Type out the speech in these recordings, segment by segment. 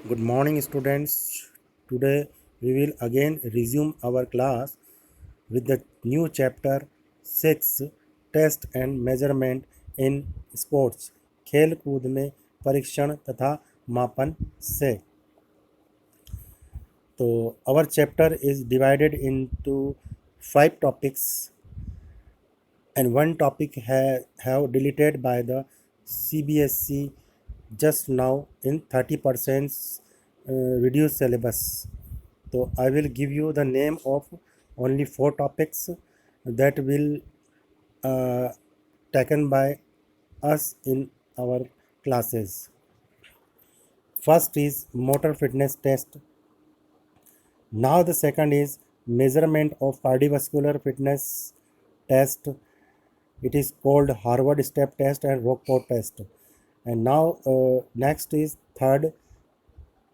Good morning, students. Today we will again resume our class with the new chapter 6 Test and Measurement in Sports खेल कूद में परीक्षण तथा मापन से. तो our chapter is divided into 5 topics and one topic have deleted by the CBSE just now in 30% reduced syllabus. So I will give you the name of only 4 topics that will taken by us in our classes. First is motor fitness test. Now the second is measurement of cardiovascular fitness test. It is called Harvard step test and Rockport test. And now next is third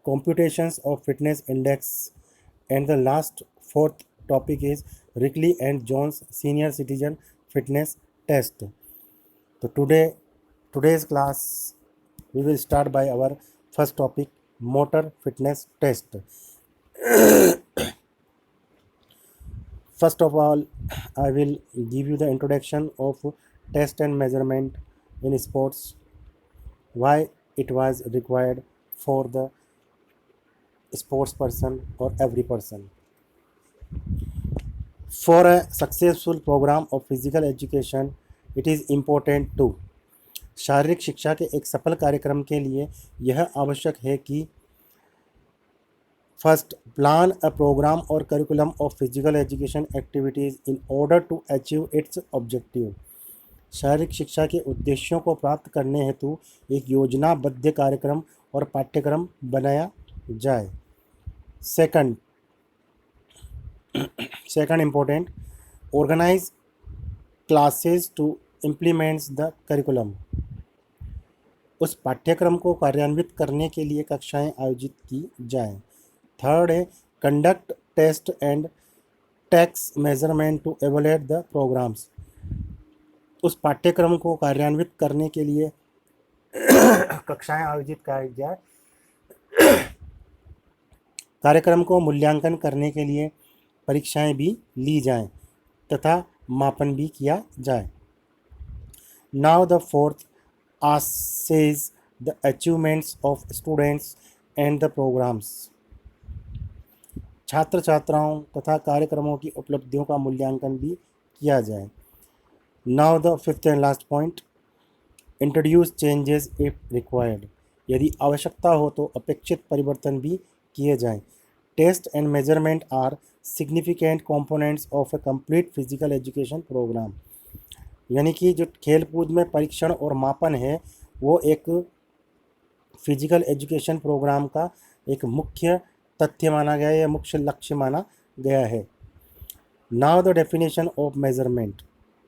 computations of fitness index, and the last fourth topic is Rickley and Jones senior citizen fitness test. So today's class we will start by our first topic, motor fitness test. First of all, I will give you the introduction of test and measurement in sports, why it was required for the sports person or every person. For a successful program of physical education, it is important to शारीरिक शिक्षा के एक सफल कार्यक्रम के लिए यह आवश्यक है कि फर्स्ट प्लान अ प्रोग्राम और curriculum of physical education activities in order to achieve its objective. शारीरिक शिक्षा के उद्देश्यों को प्राप्त करने हेतु एक योजनाबद्ध कार्यक्रम और पाठ्यक्रम बनाया जाए. Second important, organise classes to implements the curriculum. उस पाठ्यक्रम को कार्यान्वित करने के लिए कक्षाएं आयोजित की जाएं. थर्ड है conduct test and tests measurement to evaluate the programmes. उस पाठ्यक्रम को कार्यान्वित करने के लिए कक्षाएं आयोजित की जाए. कार्यक्रम को मूल्यांकन करने के लिए परीक्षाएं भी ली जाएं तथा मापन भी किया जाए. Now the fourth assess the achievements of students and the programs. छात्र छात्राओं तथा कार्यक्रमों की उपलब्धियों का मूल्यांकन भी किया जाए. Now the fifth and last point, introduce changes if required. यदि आवश्यकता हो तो अपेक्षित परिवर्तन भी किए जाएं. Test and measurement are significant components of a complete physical education programme. यानी कि जो खेल कूद में परीक्षण और मापन है वो एक फिजिकल एजुकेशन प्रोग्राम का एक मुख्य तथ्य माना गया है या मुख्य लक्ष्य माना गया है. Now the definition of measurement,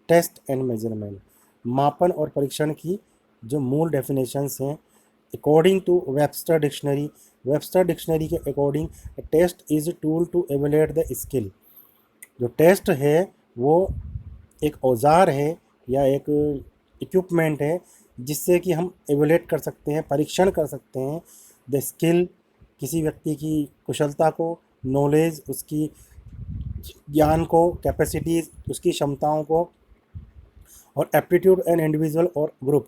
test and measurement. मापन और परीक्षण की जो मूल डेफिनेशंस हैं अकॉर्डिंग टू वेबस्टर डिक्शनरी के according, test is tool to evaluate the skill. जो टेस्ट है वो एक औजार है या एक इक्विपमेंट है जिससे कि हम एवेलेट कर सकते हैं, परीक्षण कर सकते हैं द स्किल, किसी व्यक्ति की कुशलता को, नॉलेज, उसकी ज्ञान को, कैपेसिटीज़, उसकी क्षमताओं को, और एप्टीट्यूड एंड इंडिविजुअल और ग्रुप,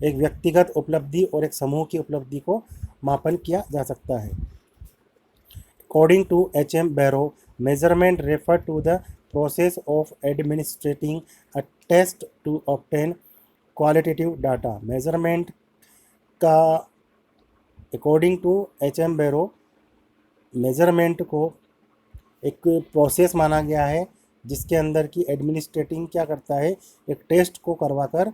एक व्यक्तिगत उपलब्धि और एक समूह की उपलब्धि को मापन किया जा सकता है. According to H.M. Barrow, measurement refer to the process of administering a test to obtain qualitative data. Measurement का according to H.M. Barrow measurement को एक प्रोसेस माना गया है जिसके अंदर की एडमिनिस्ट्रेटिंग क्या करता है, एक टेस्ट को करवाकर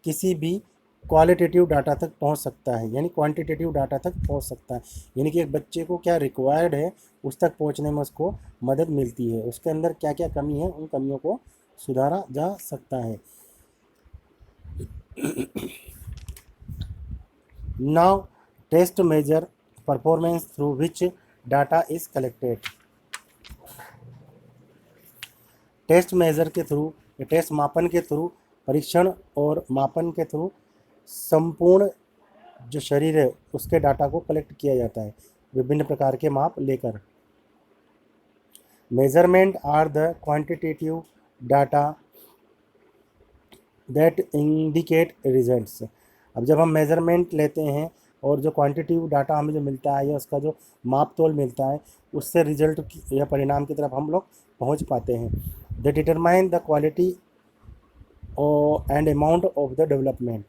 किसी भी क्वालिटेटिव डाटा तक पहुंच सकता है, यानी क्वांटिटेटिव डाटा तक पहुंच सकता है. यानी कि एक बच्चे को क्या रिक्वायर्ड है उस तक पहुंचने में उसको मदद मिलती है, उसके अंदर क्या क्या कमी है उन कमियों को सुधारा जा सकता है. Now test measure performance through which data is collected. Test measure के थ्रू, टेस्ट मापन के थ्रू, परीक्षण और मापन के थ्रू संपूर्ण जो शरीर है उसके डाटा को कलेक्ट किया जाता है विभिन्न प्रकार के माप लेकर। Measurement are the quantitative data that indicate results. अब जब हम मेजरमेंट लेते हैं और जो क्वांटिटेटिव डाटा हमें जो मिलता है या उसका जो माप तोल मिलता है उससे रिजल्ट या परिणाम की तरफ हम लोग पहुंच पाते हैं। They determine the quality and amount of the development.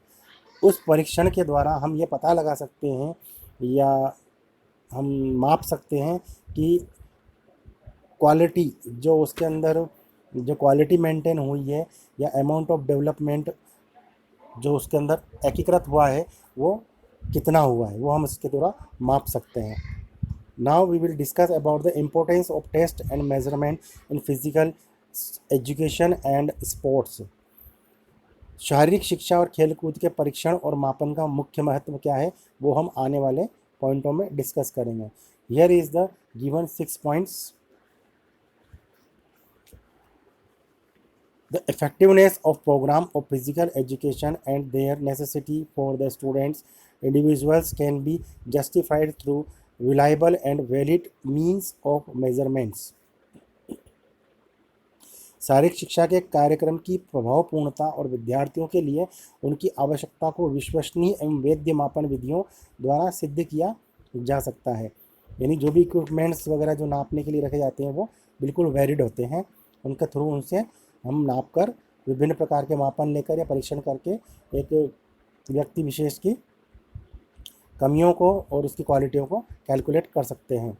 उस परीक्षण के द्वारा हम ये पता लगा सकते हैं या हम माप सकते हैं कि क्वालिटी जो उसके अंदर जो क्वालिटी मेंटेन हुई है या अमाउंट ऑफ डेवलपमेंट जो उसके अंदर एकीकृत हुआ है वो कितना हुआ है, वो हम इसके द्वारा माप सकते हैं। Now we will discuss about the importance of test and measurement in physical education and sports. शारीरिक शिक्षा और खेलकूद के परीक्षण और मापन का मुख्य महत्व क्या है वो हम आने वाले पॉइंटों में डिस्कस करेंगे। Here is the given 6 points. The effectiveness of program of physical education and their necessity for the students individuals can be justified through reliable and valid means of measurements। शारीरिक शिक्षा के कार्यक्रम की प्रभावपूर्णता और विद्यार्थियों के लिए उनकी आवश्यकता को विश्वसनीय एवं वैध मापन विधियों द्वारा सिद्ध किया जा सकता है। यानी जो भी इक्विपमेंट्स वगैरह जो नापने के लिए रखे जाते हैं वो बिल्कुल वैलिड होते हैं, उनके थ्रू उनसे हम नाप कर विभिन्न प्रकार के मापन लेकर या परीक्षण करके एक व्यक्ति विशेष की कमियों को और उसकी क्वालिटियों को कैलकुलेट कर सकते हैं।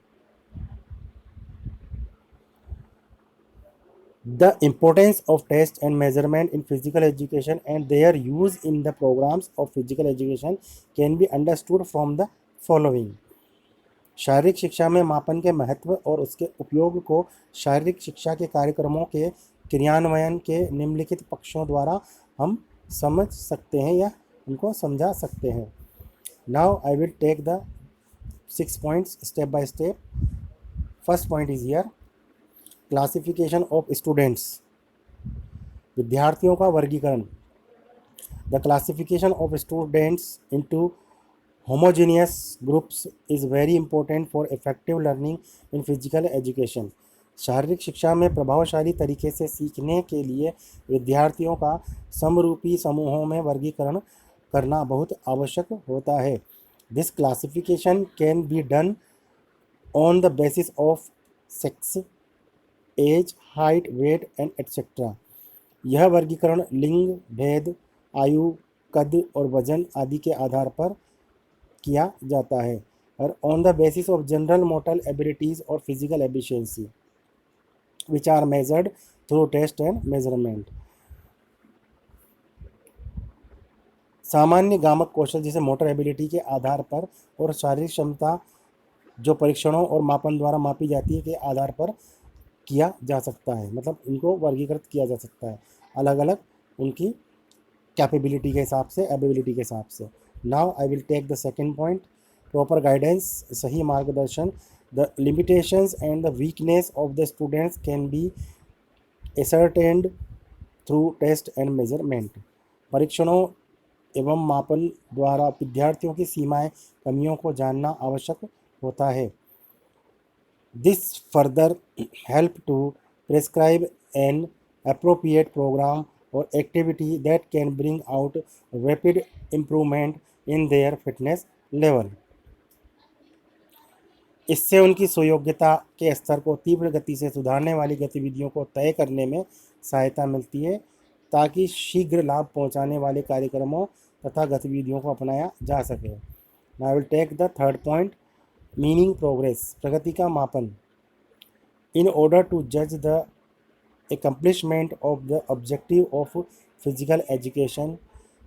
The importance of test and measurement in physical education and their use in the programs of physical education can be understood from the following। शारीरिक शिक्षा में मापन के महत्व और उसके उपयोग को शारीरिक शिक्षा के कार्यक्रमों के क्रियान्वयन के निम्नलिखित पक्षों द्वारा हम समझ सकते हैं या उनको समझा सकते हैं। Now I will take the 6 points step by step. First point is here classification of students. विद्यार्थियों का वर्गीकरण। The classification of students into homogeneous groups is very important for effective learning in physical education। शारीरिक शिक्षा में प्रभावशाली तरीके से सीखने के लिए विद्यार्थियों का समरूपी समूहों में वर्गीकरण करना बहुत आवश्यक होता है। This classification can be done on the basis of sex, age, height, weight and etcetera. यह वर्गीकरण लिंग, भेद, आयु, कद और वजन आदि के आधार पर किया जाता है और on the basis of general motor abilities और physical efficiency which are measured through test and measurement. सामान्य गामक कौशल जैसे मोटर एबिलिटी के आधार पर और शारीरिक क्षमता जो परीक्षणों और मापन द्वारा मापी जाती है के आधार पर किया जा सकता है। मतलब इनको वर्गीकृत किया जा सकता है अलग अलग उनकी कैपेबिलिटी के हिसाब से, एबिलिटी के हिसाब से। Now I will take the second point proper guidance, सही मार्गदर्शन। The limitations and the weakness of the students can be ascertained through test and measurement. परीक्षणों एवं मापन द्वारा विद्यार्थियों की सीमाएं, कमियों को जानना आवश्यक होता है। This further help to prescribe an appropriate program or activity that can bring out rapid improvement in their fitness level। इससे उनकी सुयोग्यता के स्तर को तीव्र गति से सुधारने वाली गतिविधियों को तय करने में सहायता मिलती है ताकि शीघ्र लाभ पहुंचाने वाले कार्यक्रमों तथा गतिविधियों को अपनाया जा सके। Now I will take the third point meaning progress, प्रगति का मापन। इन ऑर्डर टू जज the accomplishment of the objective of physical education।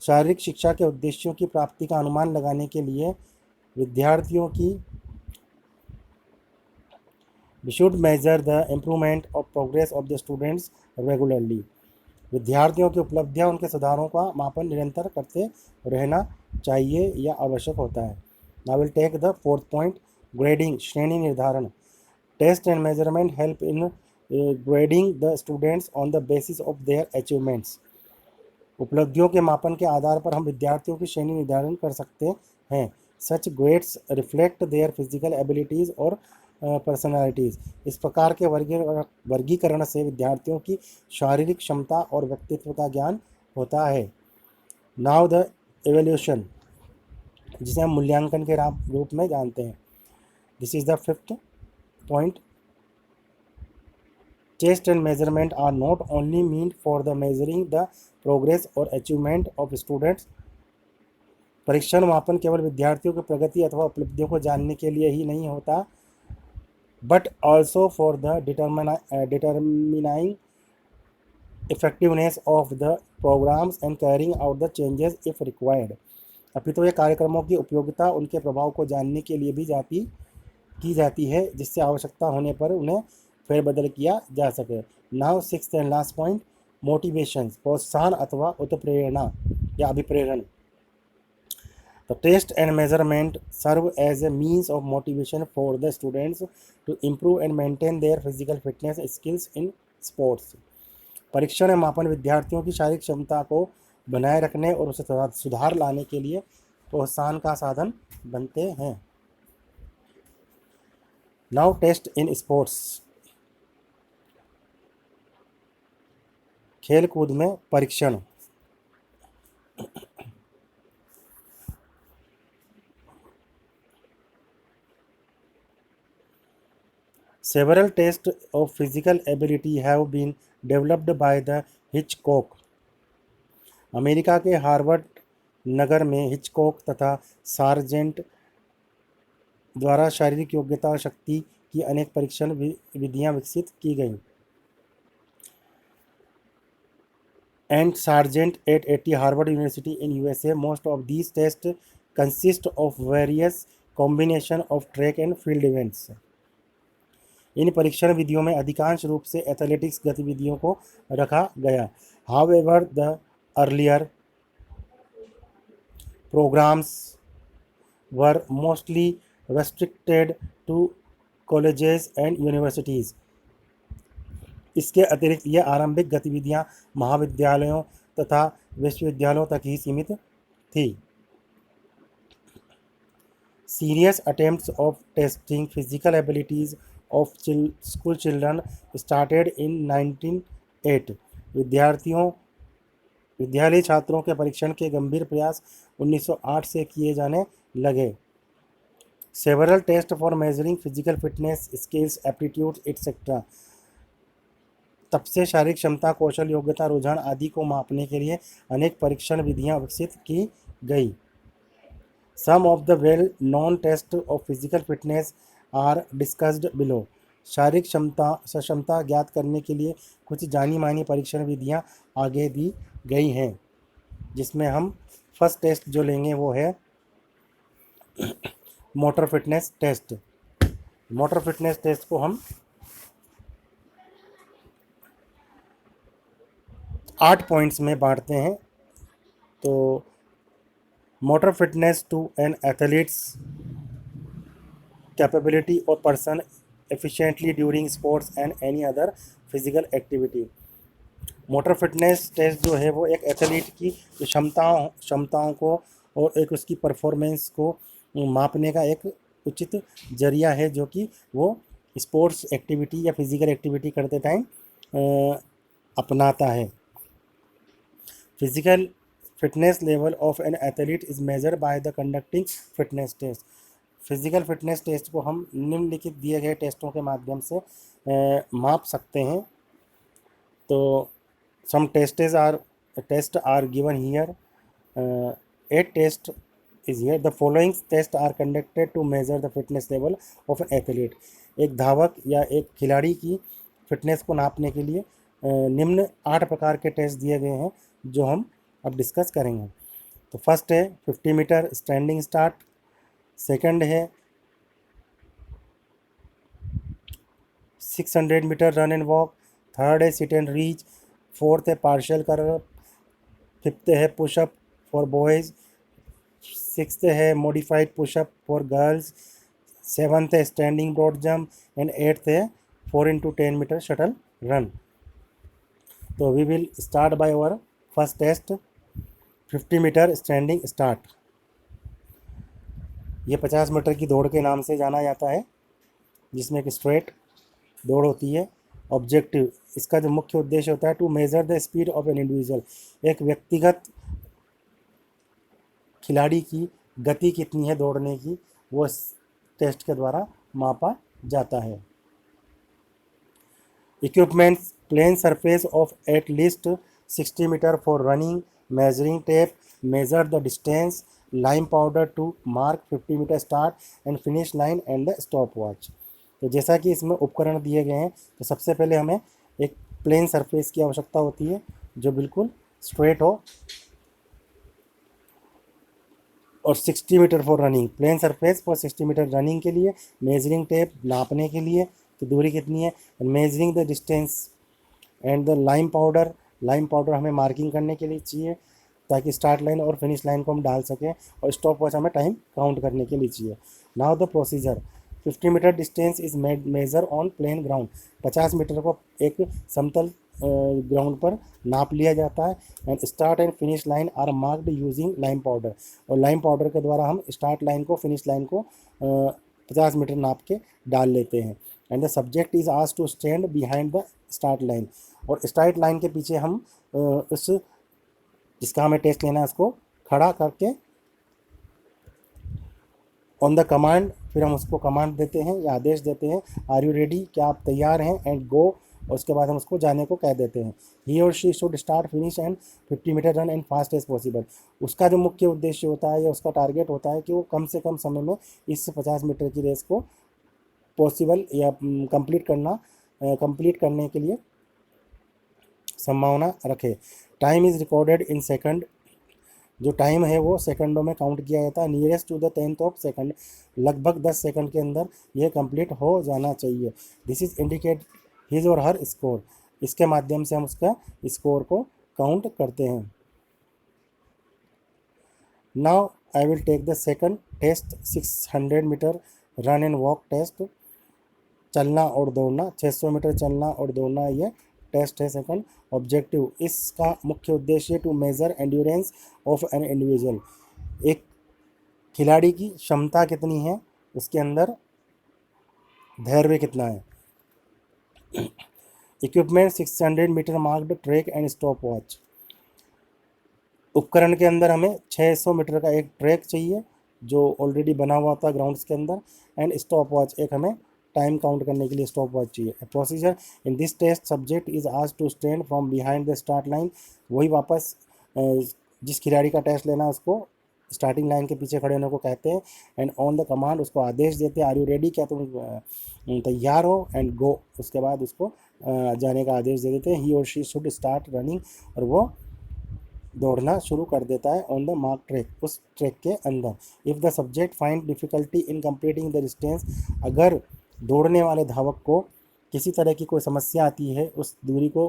शारीरिक शिक्षा के उद्देश्यों की प्राप्ति का अनुमान लगाने के लिए विद्यार्थियों की we should measure the improvement of progress of the students regularly। विद्यार्थियों की उपलब्धियां, उनके सुधारों का मापन निरंतर करते रहना चाहिए या आवश्यक होता है। Now I will take the fourth point grading, श्रेणी निर्धारण। Test and measurement help in grading the students on the basis of their achievements। उपलब्धियों के मापन के आधार पर हम विद्यार्थियों की श्रेणी निर्धारण कर सकते हैं। Such grades reflect their physical abilities और पर्सनालिटीज़। इस प्रकार के वर्गीकरण से विद्यार्थियों की शारीरिक क्षमता और व्यक्तित्व का ज्ञान होता है। नाउ द एवोल्यूशन, जिसे हम मूल्यांकन के रूप में जानते हैं। This is the fifth point. Test and measurement are not only mean for the measuring the progress और अचीवमेंट ऑफ स्टूडेंट्स। परीक्षण मापन केवल विद्यार्थियों की प्रगति अथवा उपलब्धियों को जानने के लिए ही नहीं होता, but also for the determining effectiveness of the programs and carrying out the changes if required। अपितु ये कार्यक्रमों की उपयोगिता उनके प्रभाव को जानने के लिए भी की जाती है, जिससे आवश्यकता होने पर उन्हें फेरबदल किया जा सके। Now sixth and last point, motivation, प्रोत्साहन अथवा उत्प्रेरणा या अभिप्रेरण। The test and measurement serve as a means of motivation for the students to improve and maintain their physical fitness skills in sports। परीक्षण एवं मापन विद्यार्थियों की शारीरिक क्षमता को बनाए रखने और उसे सुधार लाने के लिए प्रोत्साहन का साधन बनते हैं। नाउ टेस्ट इन स्पोर्ट्स, खेल कूद में परीक्षण। Several tests of physical ability have been developed by the Hitchcock. America के हार्वर्ड नगर में हिचकॉक तथा सार्जेंट द्वारा शारीरिक योग्यता और शक्ति की अनेक परीक्षण विधियां विकसित की गईं। And Sargent at Harvard University in USA. Most of these test consist of various combination of track and field events. इन परीक्षण विधियों में अधिकांश रूप से एथलेटिक्स गतिविधियों को रखा गया। However the earlier programmes were mostly restricted to colleges and universities. इसके अतिरिक्त यह आरंभिक गतिविधियां महाविद्यालयों तथा विश्वविद्यालयों तक ही सीमित थी। Serious attempts of testing physical abilities of school children started in 1908। विद्यालयी छात्रों के परीक्षण के गंभीर प्रयास 1908 से किए जाने लगे। Several tests for measuring physical fitness, skills, aptitudes, etc। तब से शारीरिक क्षमता, कौशल, योग्यता, रुझान आदि को मापने के लिए अनेक परीक्षण विधियां विकसित की गई। Some of the well-known tests of physical fitness are discussed below। शारीरिक क्षमता ज्ञात करने के लिए कुछ जानी मानी परीक्षण विधियां आगे दी गई हैं, जिसमें हम फर्स्ट टेस्ट जो लेंगे वो है motor fitness test. Motor fitness test को हम 8 पॉइंट्स में बांटते हैं। तो motor fitness to an athlete's capability और person efficiently during sports and any other physical activity. Motor fitness test जो है वो एक एथलीट की क्षमताओं को और एक उसकी परफॉर्मेंस को मापने का एक उचित जरिया है, जो कि वो स्पोर्ट्स एक्टिविटी या फिजिकल एक्टिविटी करते टाइम अपनाता है। Physical fitness level of an athlete is measure by the conducting fitness test. Physical fitness test को हम निम्नलिखित दिए गए टेस्टों के माध्यम से माप सकते हैं। तो some test are given here. 8 test is here. The following test are conducted to measure the fitness level of an athlete. एक धावक या एक खिलाड़ी की फिटनेस को नापने के लिए निम्न 8 प्रकार के टेस्ट दिए गए हैं, जो हम अब डिस्कस करेंगे। तो फर्स्ट है 50 मीटर स्टैंडिंग स्टार्ट। सेकंड है 600 metre run and walk. Third है सिट एंड रीच। फोर्थ है पार्शियल कर्व। फिफ्थ है पुशअप फॉर बॉयज़। सिक्स्थ है modified pushup for girls. Seventh है standing broad jump and 8th है 4x10 metre shuttle run. तो we will start by our first test, 50 metre standing start. ये 50 metre की दौड़ के नाम से जाना जाता है, जिसमें एक स्ट्रेट दौड़ होती है। ऑब्जेक्टिव, इसका जो मुख्य उद्देश्य होता है to measure the speed of an individual, एक व्यक्तिगत खिलाड़ी की गति कितनी है दौड़ने की, वो इस टेस्ट के द्वारा मापा जाता है। Equipments, plane surface of at least 60 metre for running, measuring tape, measure the distance, lime powder to mark 50 metre start and finish line and the stop watch. तो जैसा कि इसमें उपकरण दिए गए हैं, तो सबसे पहले हमें एक प्लेन सरफेस की आवश्यकता होती है जो बिल्कुल स्ट्रेट हो, और 60 metre for running, plane surface for 60 metre running के लिए, मेजरिंग टेप नापने के लिए कि दूरी कितनी है, measuring the distance and the lime powder, lime powder हमें मार्किंग करने के लिए चाहिए ताकि स्टार्ट लाइन और फिनिश लाइन को हम डाल सकें, और स्टॉप वॉच हमें टाइम काउंट करने के लिए चाहिए। Now the procedure, 50 metre distance is measure on plane ground, 50 metre को एक समतल ग्राउंड पर नाप लिया जाता है। And start and finish line are marked using lime powder, और लाइम पाउडर के द्वारा हम स्टार्ट लाइन को फिनिश लाइन को 50 मीटर नाप के डाल लेते हैं। And the subject is asked to stand behind the start line, और स्टार्ट लाइन के पीछे हम उस जिसका हमें टेस्ट लेना है उसको खड़ा करके ऑन द कमांड, फिर हम उसको कमांड देते हैं या आदेश देते हैं, आर यू रेडी, क्या आप तैयार हैं, एंड गो, और उसके बाद हम उसको जाने को कह देते हैं। ही और she should start finish and 50 metre run and fast as possible. उसका जो मुख्य उद्देश्य होता है या उसका टारगेट होता है कि वो कम से कम समय में इस 50 मीटर की रेस को पॉसिबल या कंप्लीट करने के लिए संभावना रखे। Time is recorded in second, जो टाइम है वो सेकंडों में काउंट किया जाता है। Nearest to the 10th of second, लगभग 10 सेकंड के अंदर ये कंप्लीट हो जाना चाहिए। दिस इज इंडिकेट हिज और हर स्कोर, इसके माध्यम से हम उसका स्कोर को काउंट करते हैं। Now I will take the second test, 600 metre run and walk test, चलना और दौड़ना, 600 मीटर चलना और दौड़ना ये टेस्ट है सेकंड। ऑब्जेक्टिव, इसका मुख्य उद्देश्य to measure endurance of an individual, एक खिलाड़ी की क्षमता कितनी है, उसके अंदर धैर्य कितना है। Equipment, 600 metre marked track and stop watch, उपकरण के अंदर हमें 600 मीटर का एक ट्रैक चाहिए जो ऑलरेडी बना हुआ था ग्राउंड्स के अंदर, एंड स्टॉप वॉच, एक हमें टाइम काउंट करने के लिए स्टॉप वॉच चाहिए। Procedure, in this test subject is asked to stand from behind the start line, वही वापस जिस खिलाड़ी का टेस्ट लेना है उसको स्टार्टिंग लाइन के पीछे खड़े होने को कहते हैं। एंड ऑन द कमांड, उसको आदेश देते हैं, आर यू रेडी, क्या तुम तैयार हो, एंड गो, उसके बाद उसको जाने का आदेश दे देते हैं। ही और शी शुड स्टार्ट रनिंग, और वो दौड़ना शुरू कर देता है ऑन द मार्क ट्रैक, उस ट्रैक के अंदर। If the subject find difficulty in completing the distance, अगर दौड़ने वाले धावक को किसी तरह की कोई समस्या आती है उस दूरी को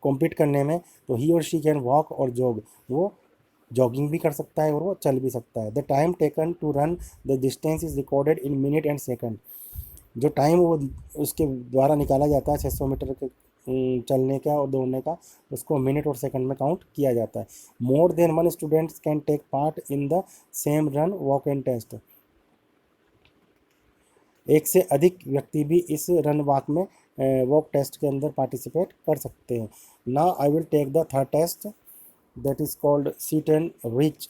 कॉम्पीट करने में, तो ही और शी कैन वॉक और जॉग, वो जॉगिंग भी कर सकता है और वो चल भी सकता है। The time taken to run the distance is recorded in minute and second, जो टाइम वो उसके द्वारा निकाला जाता है 600 मीटर के चलने का और दौड़ने का, उसको मिनट और सेकंड में काउंट किया जाता है। More than one students can take part in the same run walk and test, एक से अधिक व्यक्ति भी इस रन वॉक में वॉक टेस्ट के अंदर पार्टिसिपेट कर सकते हैं। Now I will take the third test, that is called sit and reach,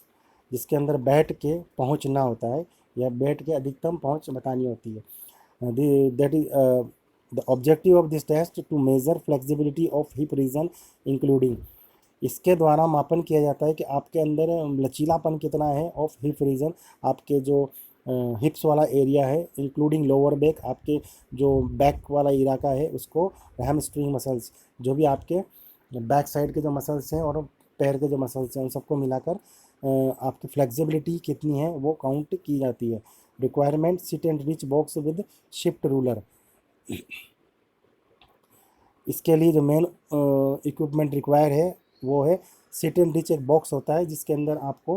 जिसके अंदर बैठ के पहुंचना होता है या बैठ के अधिकतम पहुंच बतानी होती है। That is the objective of this test to measure flexibility of hip region including, इसके द्वारा मापन किया जाता है कि आपके अंदर लचीलापन कितना है ऑफ हिप रीजन, आपके जो हिप्स वाला एरिया है, इंक्लूडिंग लोअर बैक, आपके जो बैक वाला इलाका है उसको, हैमस्ट्रिंग मसल्स, जो भी आपके बैक साइड के जो मसल्स हैं और पैर के जो मसल्स हैं उन सबको मिलाकर आपकी फ्लेक्सिबिलिटी कितनी है वो काउंट की जाती है। Requirement, seat and reach box with shift ruler, इसके लिए जो मेन इक्विपमेंट रिक्वायर है वो है सिट एंड रिच, एक बॉक्स होता है जिसके अंदर आपको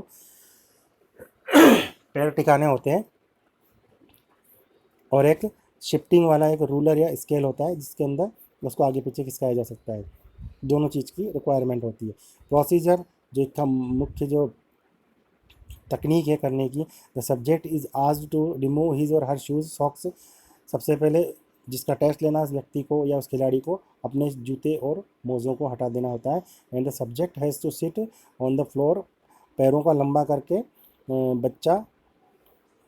पैर टिकाने होते हैं, और एक शिफ्टिंग वाला एक रूलर या स्केल होता है जिसके अंदर उसको आगे पीछे खिसकाया जा सकता है। दोनों चीज़ की रिक्वायरमेंट होती है। प्रोसीजर, जो इसका मुख्य जो तकनीक है करने की। The subject is asked to remove his और हर शूज़ सॉक्स। सबसे पहले जिसका टेस्ट लेना उस व्यक्ति को या उस खिलाड़ी को अपने जूते और मोज़ों को हटा देना होता है। And the subject has to sit on the floor. पैरों का लंबा करके बच्चा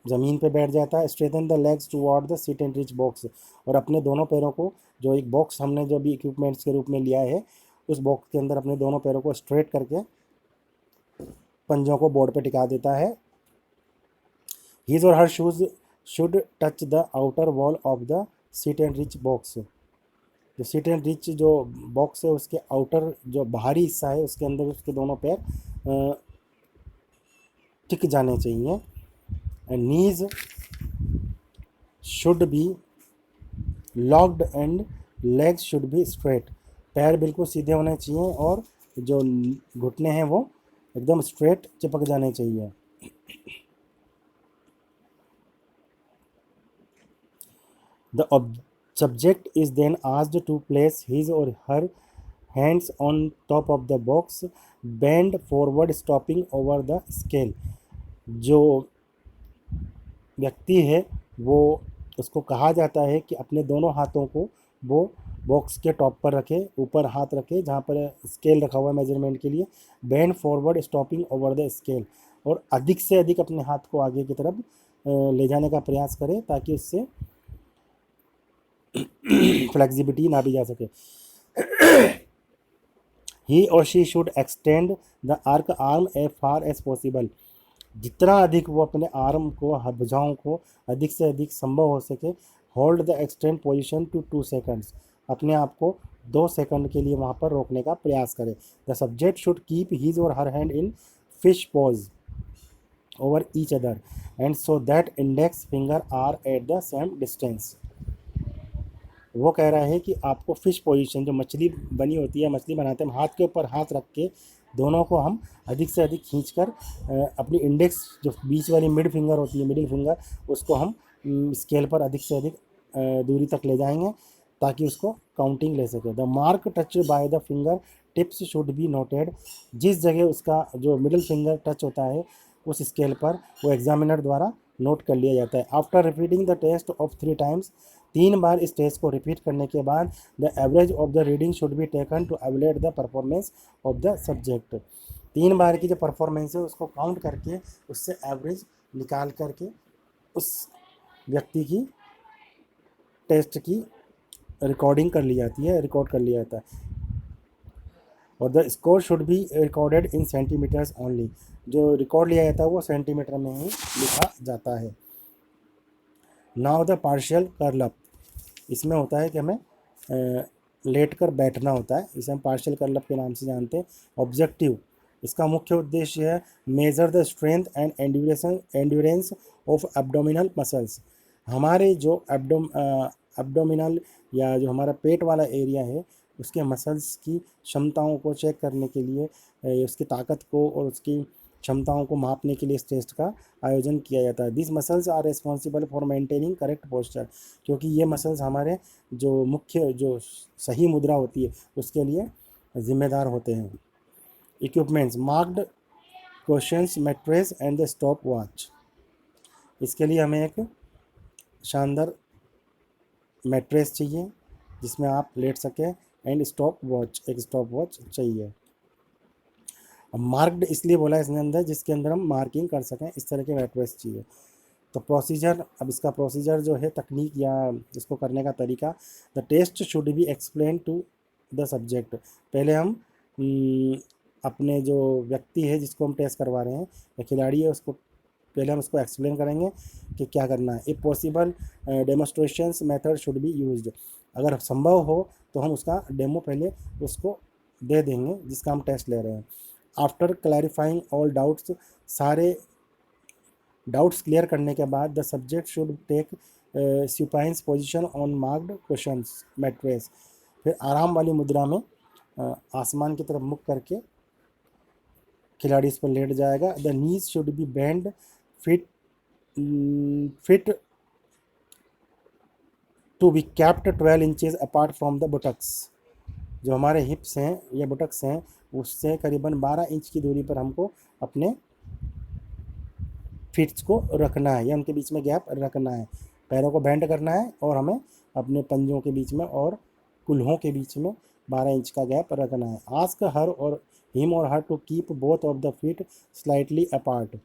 ज़मीन पे बैठ जाता है। Straighten the legs toward the sit and reach box. और अपने दोनों पैरों को, जो एक बॉक्स हमने जो भी इक्विपमेंट्स के रूप में लिया है, उस बॉक्स के अंदर अपने दोनों पैरों को स्ट्रेट करके पंजों को बोर्ड पे टिका देता है। हिज और her shoes should touch the outer wall of the seat and reach box. जो सीट एंड रिच जो बॉक्स है उसके आउटर जो बाहरी हिस्सा है उसके अंदर उसके दोनों पैर टिक जाने चाहिए। And knees should B locked and legs should be straight. पैर बिल्कुल सीधे होने चाहिए और जो घुटने हैं वो एकदम स्ट्रेट चिपक जाने चाहिए। The subject is then asked to place his or her hands on top of the box, bend forward, stopping over the scale। जो व्यक्ति है वो, उसको कहा जाता है कि अपने दोनों हाथों को वो बॉक्स के टॉप पर रखे, ऊपर हाथ रखे जहाँ पर स्केल रखा हुआ है मेजरमेंट के लिए। Bend forward stopping over the scale. और अधिक से अधिक अपने हाथ को आगे की तरफ ले जाने का प्रयास करें ताकि उससे फ्लेक्सिबिलिटी ना भी जा सके। ही और she should extend the arc arm a far as possible. जितना अधिक वो अपने आर्म को, भुजाओं को अधिक से अधिक संभव हो सके। Hold the extend position to 2 seconds. अपने आप को 2 सेकंड के लिए वहाँ पर रोकने का प्रयास करें। The subject should keep his और her hand in fist pose over each other and so that index finger are at the same distance. वो कह रहा है कि आपको फ़िश पोजीशन, जो मछली बनी होती है, मछली बनाते हैं, हाथ के ऊपर हाथ रख के दोनों को हम अधिक से अधिक खींचकर अपनी इंडेक्स जो बीच वाली मिड फिंगर होती है, मिडिल फिंगर, उसको हम स्केल पर अधिक से अधिक दूरी तक ले जाएंगे ताकि उसको काउंटिंग ले सके। The mark touch by the finger tips should be noted. जिस जगह उसका जो मिडिल फिंगर टच होता है उस स्केल पर वो एग्जामिनर द्वारा नोट कर लिया जाता है। After repeating the test of 3 times, 3 बार इस टेस्ट को रिपीट करने के बाद the average of the reading should be taken to evaluate the performance of the subject. 3 बार की जो परफॉर्मेंस है उसको काउंट करके उससे एवरेज निकाल करके उस व्यक्ति की टेस्ट की रिकॉर्डिंग कर ली जाती है, रिकॉर्ड कर लिया जाता है। और the score should be recorded in centimetres only. जो रिकॉर्ड लिया जाता है वो सेंटीमीटर में ही लिखा जाता है। Now the partial curl up. इसमें होता है कि हमें लेट कर बैठना होता है, इसे हम पार्शियल कर्ल अप के नाम से जानते हैं। ऑब्जेक्टिव, इसका मुख्य उद्देश्य है measure the strength and endurance of abdominal muscles. हमारे जो एब्डोमिनल या जो हमारा पेट वाला एरिया है उसके मसल्स की क्षमताओं को चेक करने के लिए, उसकी ताकत को और उसकी क्षमताओं को मापने के लिए इस टेस्ट का आयोजन किया जाता है। This muscles are responsible for maintaining correct posture. क्योंकि ये मसल्स हमारे जो मुख्य जो सही मुद्रा होती है उसके लिए जिम्मेदार होते हैं। Equipments, marked questions, mattress and the stop watch. इसके लिए हमें एक शानदार मैट्रेस चाहिए जिसमें आप लेट सकें एंड स्टॉप वॉच, एक स्टॉप वॉच चाहिए। अब मार्क्ड इसलिए बोला इसके अंदर जिसके अंदर हम मार्किंग कर सकें, इस तरह के मैट्रेस चाहिए। तो प्रोसीजर, अब इसका प्रोसीजर जो है, तकनीक या इसको करने का तरीका। The test should be explain to the subject. पहले हम अपने जो व्यक्ति है जिसको हम टेस्ट करवा रहे हैं या खिलाड़ी है उसको पहले हम उसको एक्सप्लेन करेंगे कि क्या करना है। If possible demonstrations method should be used. अगर संभव हो तो हम उसका डेमो पहले उसको दे देंगे जिसका हम टेस्ट ले रहे हैं। आफ्टर क्लैरिफाइंग ऑल डाउट्स, सारे डाउट्स क्लियर करने के बाद the subject should take supine position on marked questions mattress. फिर आराम वाली मुद्रा में आसमान की तरफ मुख करके खिलाड़ी इस पर लेट जाएगा। The knees should be bent feet to be kept 12 inches apart from the buttocks. जो हमारे हिप्स हैं या बुटक्स हैं उससे करीबन 12 इंच की दूरी पर हमको अपने फिट्स को रखना है या उनके बीच में गैप रखना है। पैरों को बेंड करना है और हमें अपने पंजों के बीच में और कुल्हों के बीच में 12 इंच का गैप रखना है। आस्क हर और हिम और her to keep both of the feet slightly apart.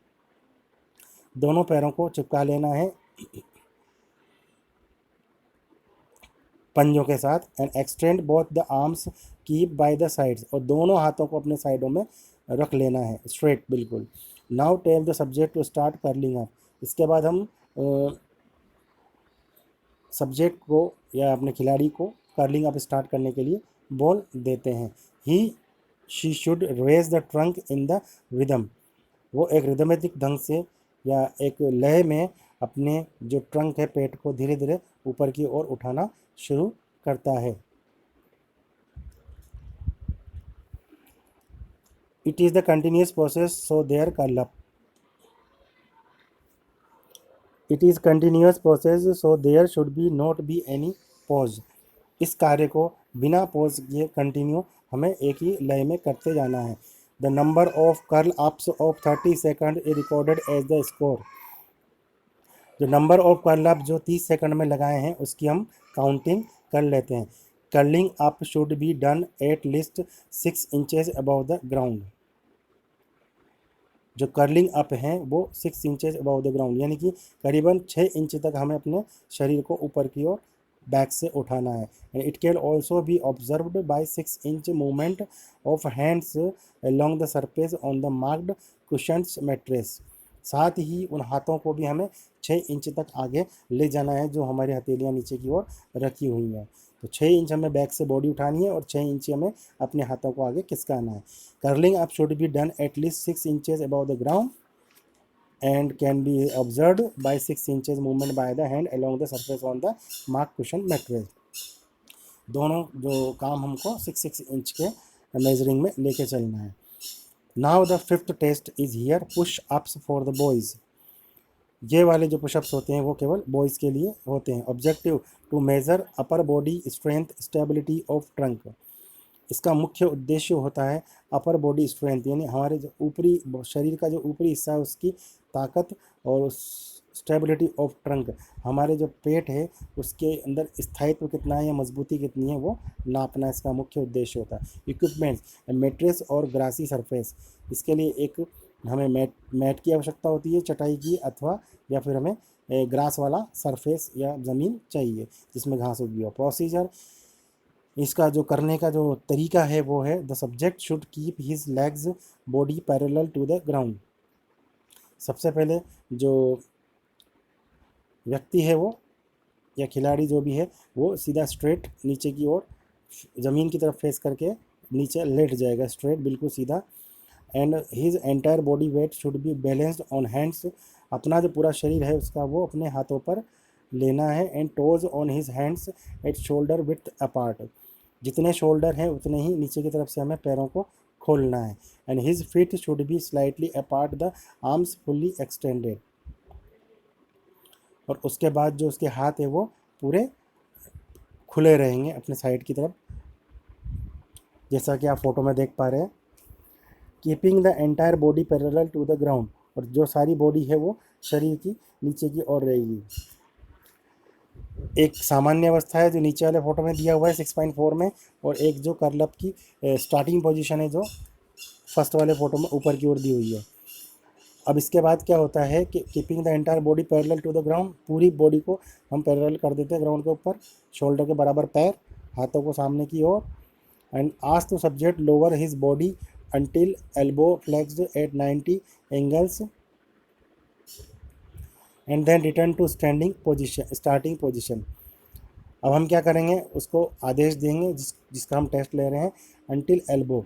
दोनों पैरों को चिपका लेना है पंजों के साथ। And extend both the arms keep by the sides, और दोनों हाथों को अपने साइडों में रख लेना है स्ट्रेट बिल्कुल। Now tell the subject to start curling up. इसके बाद हम सब्जेक्ट को या अपने खिलाड़ी को कर्लिंग अप स्टार्ट करने के लिए बोल देते हैं। He she should raise the trunk in the rhythm. वो एक रिदमेटिक ढंग से या एक लय में अपने जो ट्रंक है पेट को धीरे धीरे ऊपर की ओर उठाना शुरू करता है। It is the continuous process so there curl up. It is continuous process so there should be not be any pause. इस कार्य को बिना पॉज किए कंटिन्यू हमें एक ही लय में करते जाना है। The number of curl ups of 30 second is recorded as the score. जो नंबर ऑफ कर्ल अप जो 30 सेकंड में लगाए हैं उसकी हम काउंटिंग कर लेते हैं। Curling up should be done at least 6 inches above the ground. जो कर्लिंग अप हैं वो 6 इंचेस अबव द ग्राउंड, यानी कि करीबन 6 इंच तक हमें अपने शरीर को ऊपर की ओर बैक से उठाना है। And it can also be observed bye 6 inch movement of hands along the surface on the marked cushions mattress. साथ ही उन हाथों को भी हमें 6 इंच तक आगे ले जाना है जो हमारी हथेलियाँ नीचे की ओर रखी हुई हैं। तो 6 इंच हमें बैक से बॉडी उठानी है और 6 इंच हमें अपने हाथों को आगे खिसकाना है। Curling up should be done at least 6 inches above the ground and can be observed by 6 inches movement by the hand along the surface on the marked cushion mattress। दोनों जो काम हमको 6 इंच के मेजरिंग में लेके चलना है। Now the fifth test is here, push ups for the boys. ये वाले जो पुशअप्स होते हैं वो केवल बॉयज़ के लिए होते हैं। Objective to measure upper body strength stability of trunk. इसका मुख्य उद्देश्य होता है अपर बॉडी स्ट्रेंथ, यानी हमारे जो ऊपरी शरीर का जो ऊपरी हिस्सा है उसकी ताकत और स्टेबिलिटी ऑफ ट्रंक, हमारे जो पेट है उसके अंदर स्थायित्व कितना है या मजबूती कितनी है वो नापना इसका मुख्य उद्देश्य होता है। इक्विपमेंट्स मेट्रेस और ग्रासी सरफेस। इसके लिए एक हमें मैट की आवश्यकता होती है, चटाई की, अथवा या फिर हमें ग्रास वाला सरफेस या ज़मीन चाहिए जिसमें घास उगी हो। प्रोसीजर, इसका जो करने का जो तरीका है वो है the subject should keep his legs body parallel to the ground. सबसे पहले जो व्यक्ति है वो या खिलाड़ी जो भी है वो सीधा स्ट्रेट नीचे की ओर ज़मीन की तरफ फेस करके नीचे लेट जाएगा, स्ट्रेट बिल्कुल सीधा। And his entire body weight should be balanced on hands. अपना जो पूरा शरीर है उसका वो अपने हाथों पर लेना है। And toes on his hands eight shoulder with apart. जितने शोल्डर हैं उतने ही नीचे की तरफ से हमें पैरों को खोलना है। And his feet should be slightly apart, the arms fully extended. और उसके बाद जो उसके हाथ है वो पूरे खुले रहेंगे अपने साइड की तरफ, जैसा कि आप फोटो में देख पा रहे हैं। Keeping the entire body parallel to the ground, और जो सारी बॉडी है वो शरीर की नीचे की ओर रहेगी। एक सामान्य अवस्था है जो नीचे वाले फोटो में दिया हुआ है 6.4 में, और एक जो कर्ल अप की स्टार्टिंग पोजीशन है जो फर्स्ट वाले फोटो में ऊपर की ओर दी हुई है। अब इसके बाद क्या होता है कि keeping the entire body parallel to the ground, पूरी बॉडी को हम पैरेलल कर देते हैं ग्राउंड के ऊपर, शोल्डर के बराबर पैर, हाथों को सामने की ओर। And ask to subject lower his body until elbow flexed at 90 angles and then return to starting position। अब हम क्या करेंगे, उसको आदेश देंगे जिसका हम टेस्ट ले रहे हैं, until elbow,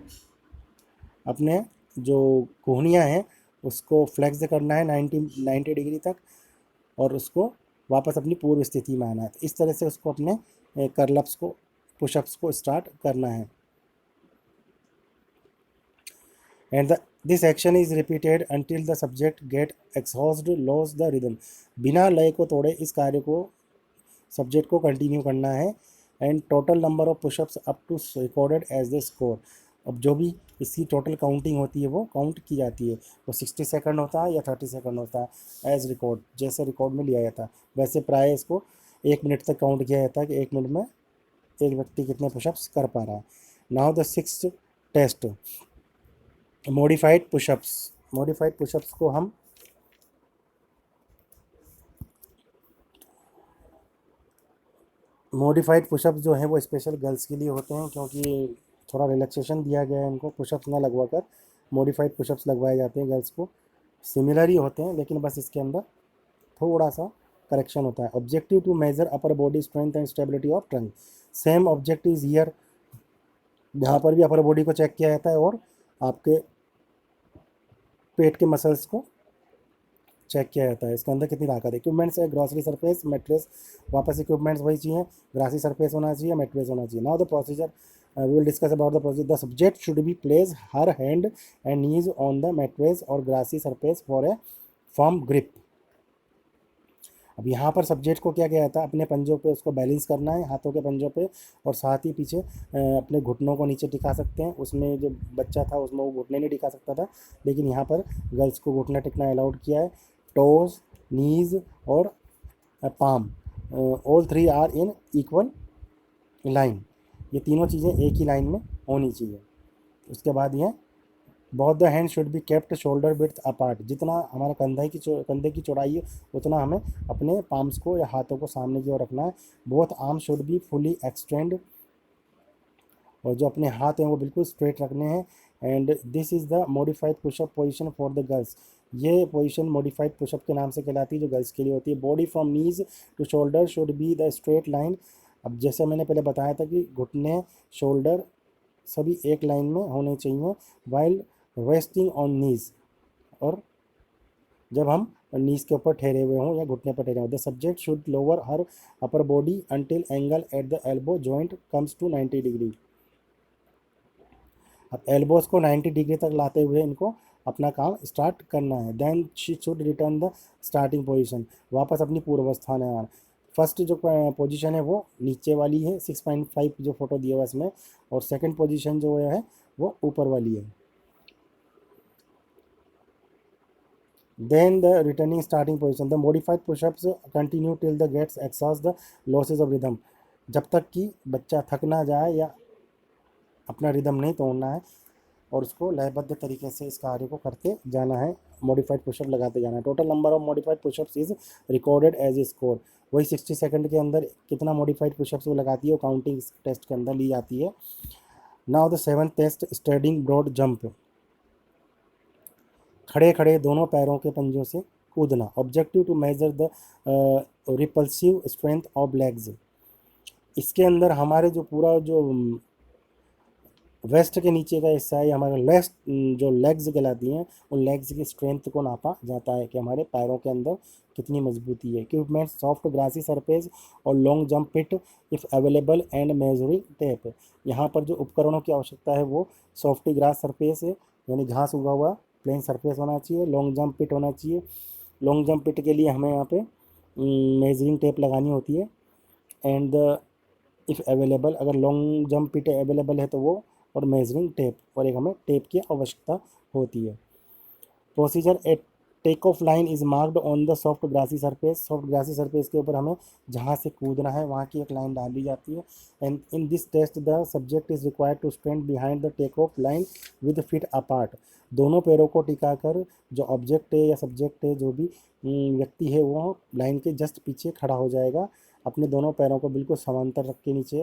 अपने जो कोहनियाँ हैं उसको फ्लेक्स करना है 90 डिग्री तक और उसको वापस अपनी पूर्व स्थिति में आना है। इस तरह से उसको अपने कर्लअप्स को पुशअप्स को स्टार्ट करना है। And this action is repeated until the subject get exhausted, lose the rhythm। बिना लय को तोड़े इस कार्य को सब्जेक्ट को कंटिन्यू करना है। And total number of pushups up to recorded as the score. अब जो भी इसकी टोटल काउंटिंग होती है वो काउंट की जाती है, वो 60 सेकंड होता है या 30 सेकंड होता है, एज रिकॉर्ड, जैसे रिकॉर्ड में लिया जाता है वैसे प्राय इसको 1 मिनट तक काउंट किया जाता है कि 1 मिनट में एक व्यक्ति कितने पुशअप्स कर पा रहा है। Now the sixth test, modified pushups. Modified pushups को हम मॉडिफाइड पुशअप्स जो हैं वो स्पेशल गर्ल्स के लिए होते हैं, क्योंकि थोड़ा रिलैक्सेशन दिया गया है इनको, पुशअप्स ना लगवा कर मॉडिफाइड पुशअप्स लगवाए जाते हैं गर्ल्स को। सिमिलर ही होते हैं लेकिन बस इसके अंदर थोड़ा सा करेक्शन होता है। Objective to measure upper body strength and stability of trunk. Same objective is here, यहाँ पर भी अपर बॉडी को चेक किया जाता है और आपके पेट के मसल्स को चेक किया जाता है, इसके अंदर कितनी ताकत है। इक्विपमेंट्स है ग्रॉसरी सरफेस, मेट्रेस, वापस इक्विपमेंट्स वही चाहिए, ग्रासी सरफेस होना चाहिए, मेट्रेस होना चाहिए। Now the procedure, we will discuss about the procedure. The subject should be place her hand and knees on the mattress और grassy surface for a firm grip. अब यहाँ पर सब्जेक्ट को क्या किया जाता है, अपने पंजों पे उसको बैलेंस करना है, हाथों के पंजों पे, और साथ ही पीछे अपने घुटनों को नीचे टिका सकते हैं। उसमें जो बच्चा था उसमें वो घुटने नहीं टिका सकता था, लेकिन यहाँ पर गर्ल्स को घुटना टिकना अलाउड किया है। टोज, नीज और palm, all three are in equal line, ये तीनों चीज़ें एक ही लाइन में होनी चाहिए। उसके बाद ये both the hand should be kept shoulder width apart, जितना हमारा कंधे की चौड़ाई है उतना हमें अपने पाम्स को या हाथों को सामने की ओर रखना है। Both arm should be fully extend, और जो अपने हाथ हैं वो बिल्कुल स्ट्रेट रखने हैं। And this is the modified pushup position for the girls, ये पोजीशन मॉडिफाइड पुशअप के नाम से कहलाती है जो गर्ल्स के लिए होती है। Body from knees to shoulder should be the straight line. अब जैसे मैंने पहले बताया था कि घुटने, शोल्डर सभी एक लाइन में होने चाहिए वाइल रेस्टिंग ऑन नीज, और जब हम नीज के ऊपर ठहरे हुए हों या घुटने पर ठहरे हों। The subject should lower her upper body until angle at the elbow joint comes to 90 degree. अब एल्बोस को 90 डिग्री तक लाते हुए इनको अपना काम स्टार्ट करना है। Then she should return the starting position, वापस अपनी पूर्वावस्था में आना। फर्स्ट जो पोजीशन है वो नीचे वाली है 6.5 जो फोटो दिया हुआ है इसमें, और सेकंड पोजीशन जो है वो ऊपर वाली है। Then the returning starting position. The modified push-ups continue till the gets exhaust the losses of rhythm. जब तक कि बच्चा थक ना जाए या अपना रिदम नहीं तोड़ना है, और उसको लयबद्ध तरीके से इस कार्य को करते जाना है, मॉडिफाइड पुशअप लगाते जाना है। Total number of modified pushups is recorded as a score, वही 60 सेकंड के अंदर कितना मॉडिफाइड पुशअप्स वो लगाती है वो काउंटिंग टेस्ट के अंदर ली जाती है। Now the seventh test, standing broad jump. खड़े खड़े दोनों पैरों के पंजों से कूदना। Objective to measure the repulsive strength of legs. इसके अंदर हमारे जो पूरा जो वेस्ट के नीचे का हिस्सा है, हमारे लेफ्ट जो लेग्स कहलाती हैं, उन लेग्स की स्ट्रेंथ को नापा जाता है कि हमारे पैरों के अंदर कितनी मजबूती है। इक्विपमेंट सॉफ्ट ग्रासी सरफेस और long jump pit if available and measuring tape. यहाँ पर जो उपकरणों की आवश्यकता है वो सॉफ्टी ग्रास सरफेस है, यानी घास उगा हुआ प्लेन सरफेस होना चाहिए। लॉन्ग जंप पिट होना चाहिए, लॉन्ग जंप पिट के लिए हमें यहाँ पे मेजरिंग टेप लगानी होती है। एंड इफ़ अवेलेबल, अगर लॉन्ग जंप पिट अवेलेबल है तो वो, और मेजरिंग टेप, और एक हमें टेप की आवश्यकता होती है। Procedure, a take off line is marked on the soft grassy surface. Soft grassy surface के ऊपर हमें जहाँ से कूदना है वहाँ की एक लाइन डाल दी जाती है। And in this test the subject is required to stand behind the take off line with feet apart. दोनों पैरों को टिकाकर जो ऑब्जेक्ट है या सब्जेक्ट है, जो भी व्यक्ति है, वो लाइन के जस्ट पीछे खड़ा हो जाएगा, अपने दोनों पैरों को बिल्कुल समांतर रख के नीचे।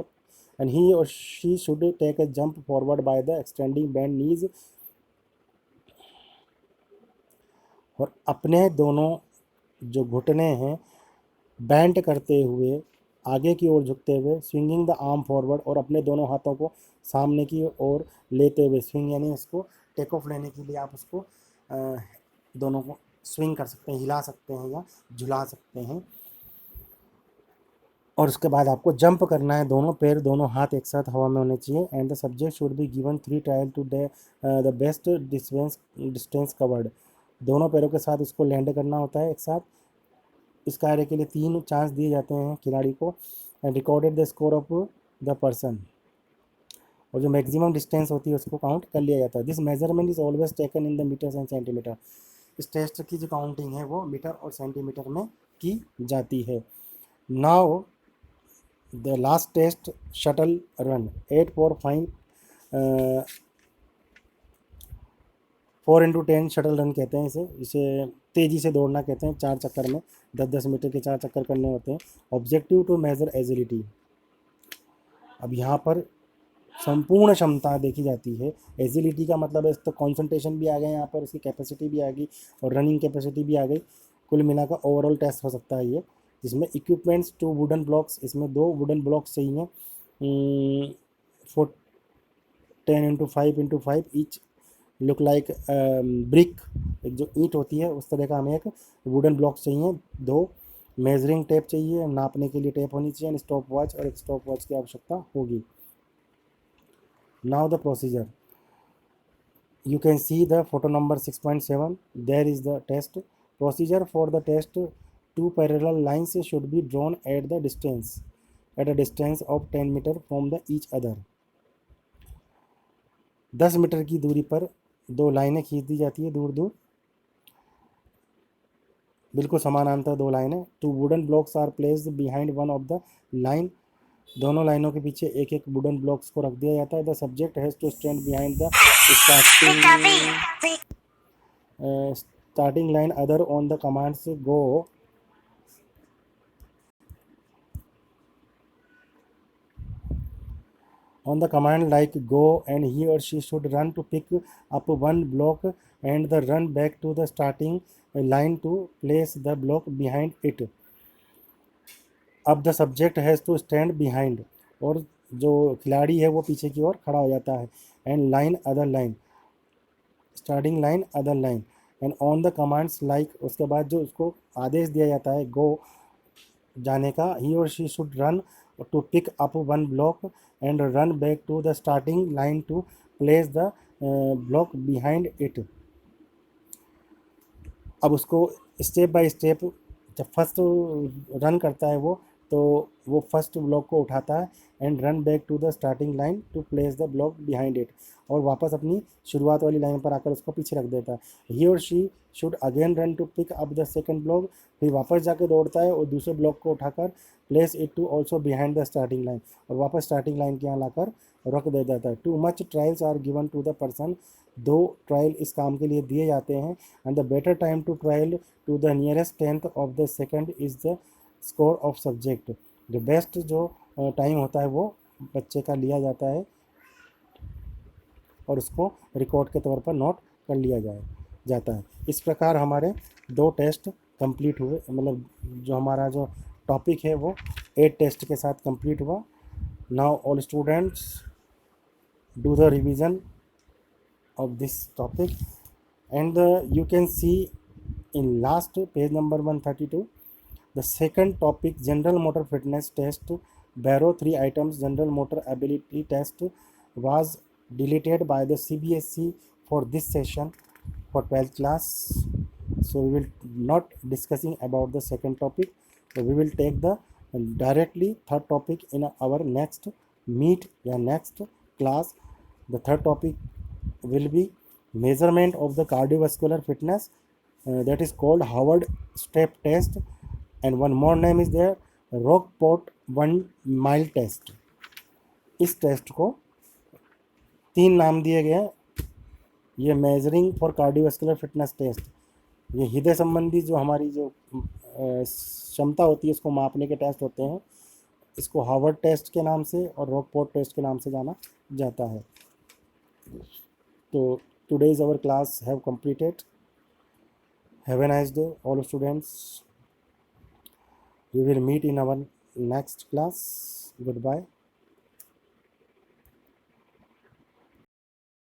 एंड ही और she should take a jump forward by the extending bent knees, और अपने दोनों जो घुटने हैं बैंड करते हुए आगे की ओर झुकते हुए, स्विंगिंग द आर्म फॉरवर्ड, और अपने दोनों हाथों को सामने की ओर लेते हुए। स्विंग यानी उसको टेक ऑफ लेने के लिए आप उसको दोनों को स्विंग कर सकते हैं, हिला सकते हैं या झुला सकते हैं। और उसके बाद आपको जंप करना है, दोनों पैर दोनों हाथ एक साथ हवा में होने चाहिए। And the subject should be given 3 trial to the best distance covered. दोनों पैरों के साथ उसको लैंड करना होता है एक साथ। इस कार्य के लिए 3 चांस दिए जाते हैं खिलाड़ी को। And recorded the score of the person. और जो मैक्सिमम डिस्टेंस होती है उसको काउंट कर लिया जाता है। This measurement is always taken in the meters and centimeter. इस टेस्ट की जो काउंटिंग है वो मीटर और सेंटीमीटर में की जाती है। Now the last test, shuttle run 845 4x10 shuttle run कहते हैं इसे। इसे तेज़ी से दौड़ना कहते हैं, 4 चक्कर में 10-10 मीटर के 4 चक्कर करने होते हैं। Objective to measure agility. अब यहाँ पर संपूर्ण क्षमता देखी जाती है। एजिलिटी का मतलब है तो कॉन्सेंट्रेशन भी आ गया यहाँ पर, उसकी कैपेसिटी भी आ गई और रनिंग कैपेसिटी भी आ गई। कुल मिलाकर ओवरऑल टेस्ट हो सकता है ये, जिसमें इक्विपमेंट्स 2 वुडन ब्लॉक्स, इसमें 2 वुडन ब्लॉक्स चाहिए। 10x5x5 each look like brick. एक जो ईंट होती है उस तरह का हमें एक वुडन ब्लॉक चाहिए। 2 मेजरिंग टेप चाहिए, नापने के लिए टेप होनी चाहिए। स्टॉप वॉच, और एक स्टॉप वॉच की आवश्यकता होगी। Now the procedure. You can see the photo number 6.7. There is the test. Procedure for the test. 2 parallel lines should be drawn at a distance of 10 meter from the each other. 10 metre की दूरी पर 2 लाइनें खींच दी जाती है, दूर दूर बिल्कुल समानांतर 2 लाइनें। 2 wooden blocks are placed behind one of the line. दोनों लाइनों के पीछे एक एक वुडन ब्लॉक्स को रख दिया जाता है। The subject has to stand behind the starting line. Other on the commands go on the command like go, and he or she should run to pick up one block and the run back to the starting line to place the block behind it. अब the subject has to stand behind, और जो खिलाड़ी है वो पीछे की ओर खड़ा हो जाता है। And line other line, starting line other line. And on the commands like, उसके बाद जो उसको आदेश दिया जाता है गो जाने का, ही और she should run to pick up one block and run back to the starting line to place the block behind it. अब उसको स्टेप बाय स्टेप, जब फर्स्ट रन करता है तो वो फर्स्ट ब्लॉक को उठाता है and run back to the starting line to place the block behind it, और वापस अपनी शुरुआत वाली लाइन पर आकर उसको पीछे रख देता है। ही और she should again run to pick up the second block, फिर वापस जाके दौड़ता है और दूसरे ब्लॉक को उठाकर place it to also behind the starting line, और वापस स्टार्टिंग लाइन के यहाँ लाकर रख दे देता है। Two much trials are given to the person. 2 trial इस काम के लिए दिए जाते हैं। And the better time two trial to the nearest 10th of the second is the score of subject. जो बेस्ट जो टाइम होता है वो बच्चे का लिया जाता है और उसको रिकॉर्ड के तौर पर नोट कर लिया जाता है। इस प्रकार हमारे 2 टेस्ट कंप्लीट हुए, मतलब जो हमारा जो टॉपिक है वो 8 टेस्ट के साथ कंप्लीट हुआ। Now all students do the revision of this topic, and you can see in last page number 132 the second topic, general motor fitness test, borrow 3 items. General motor ability test was deleted by the CBSE for this session for 12th class, so we will not discussing about the second topic. So we will take the directly third topic in our next meet या next class. The third topic will be measurement of the cardiovascular fitness, that is called Howard step test, and one more name is there, Rockport 1 mile test. इस test को 3 नाम दिए गए हैं। ये measuring for cardiovascular fitness test, ये हृदय संबंधी जो हमारी जो क्षमता होती है उसको मापने के टेस्ट होते हैं। इसको हार्वर्ड टेस्ट के नाम से और रॉकपोर्ट टेस्ट के नाम से जाना जाता है। So today's our class have completed. Have a nice day all students. We will meet in our next class. Goodbye.